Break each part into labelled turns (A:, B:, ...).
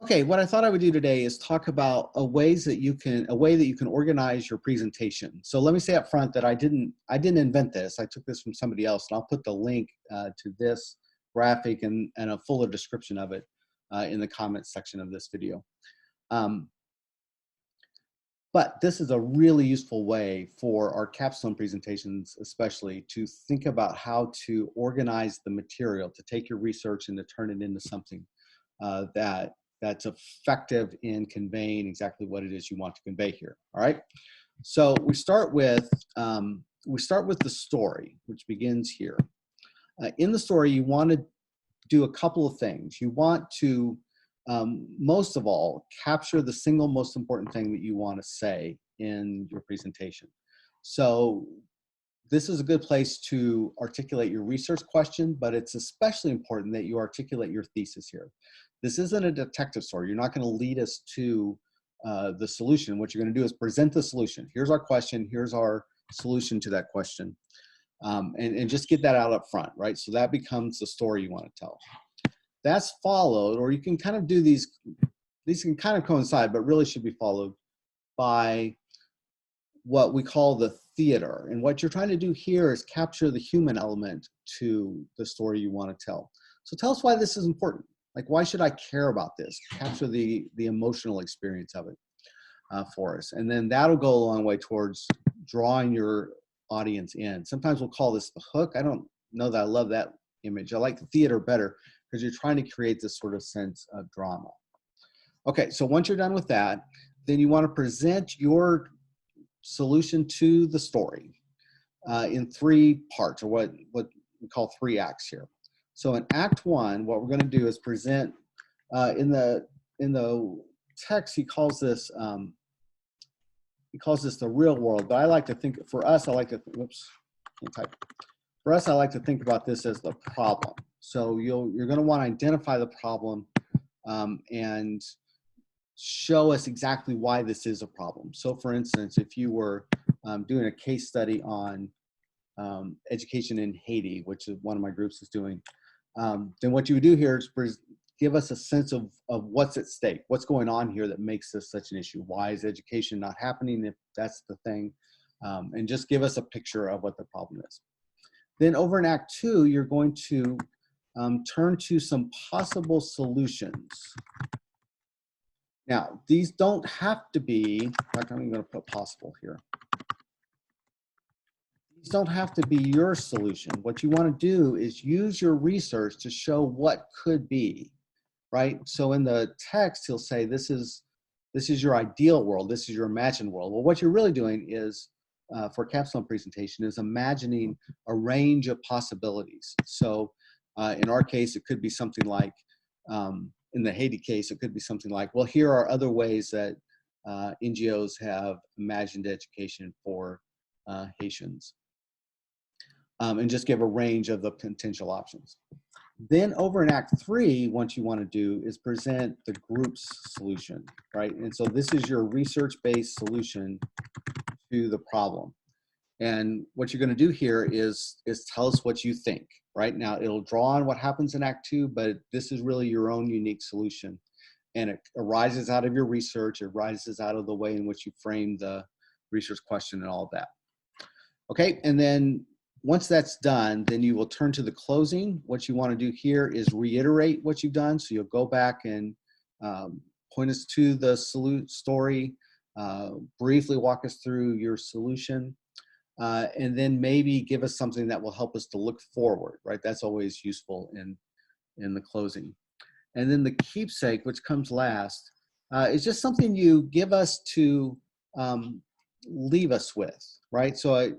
A: Okay, what I thought I would do today is talk about a way that you can organize your presentation. So let me say up front that I didn't invent this. I took this from somebody else, and I'll put the link to this graphic and a fuller description of it in the comments section of this video. Um, but this is a really useful way for our capstone presentations, especially to think about how to organize the material, to take your research and to turn it into something that's effective in conveying exactly what it is you want to convey here. All right. So we start with the story, which begins here. In the story, you want to do a couple of things. You want to most of all capture the single most important thing that you want to say in your presentation. So this is a good place to articulate your research question, but it's especially important that you articulate your thesis here. This isn't a detective story. You're not going to lead us to the solution. What you're going to do is present the solution. Here's our question. Here's our solution to that question. And just get that out up front, right? So that becomes the story you want to tell. That's followed, or you can kind of do these can kind of coincide, but really should be followed by what we call the theater. And what you're trying to do here is capture the human element to the story you want to tell. So tell us why this is important. Like, why should I care about this? Capture the emotional experience of it for us. And then that'll go a long way towards drawing your audience in. Sometimes we'll call this the hook. I don't know that I love that image. I like the theater better because you're trying to create this sort of sense of drama. Okay, so once you're done with that, then you want to present your solution to the story in three parts, or what we call three acts here. So in Act 1, what we're going to do is present in the text. He calls this the real world, but I like to think, for us, I like to think about this as the problem. So you're going to want to identify the problem and show us exactly why this is a problem. So for instance, if you were doing a case study on education in Haiti, which is one of my groups is doing, then what you would do here is give us a sense of what's at stake, what's going on here that makes this such an issue. Why is education not happening, if that's the thing? And just give us a picture of what the problem is. Then over in Act 2, you're going to turn to some possible solutions. Now, these don't have to be, in fact, I'm going to put possible here. These don't have to be your solution. What you want to do is use your research to show what could be, right? So in the text, he'll say, this is your ideal world. This is your imagined world. Well, what you're really doing is, for a capstone presentation, is imagining a range of possibilities. So in our case, it could be something like, in the Haiti case, it could be something like, well, here are other ways that NGOs have imagined education for Haitians, and just give a range of the potential options. Then over in Act 3, what you want to do is present the group's solution, right? And so this is your research-based solution to the problem. And what you're going to do here is tell us what you think. Right now, it'll draw on what happens in Act 2, but this is really your own unique solution. And it arises out of your research. It arises out of the way in which you frame the research question and all of that. Okay, and then once that's done, then you will turn to the closing. What you want to do here is reiterate what you've done. So you'll go back and point us to the story, briefly walk us through your solution. And then maybe give us something that will help us to look forward, right? That's always useful in the closing. And then the keepsake, which comes last, is just something you give us to leave us with, right? So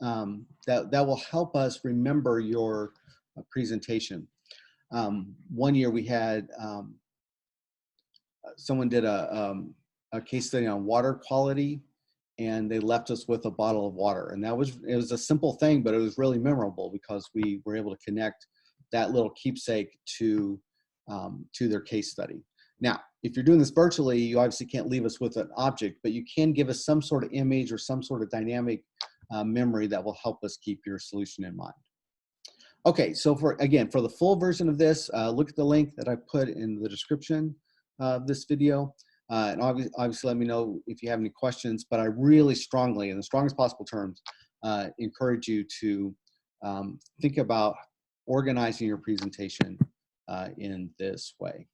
A: that will help us remember your presentation. One year we had someone did a case study on water quality, and they left us with a bottle of water. And it was a simple thing, but it was really memorable because we were able to connect that little keepsake to their case study. Now, if you're doing this virtually, you obviously can't leave us with an object, but you can give us some sort of image or some sort of dynamic memory that will help us keep your solution in mind. Okay, so for the full version of this, look at the link that I put in the description. this video. And obviously let me know if you have any questions, but I really strongly, in the strongest possible terms, encourage you to think about organizing your presentation in this way.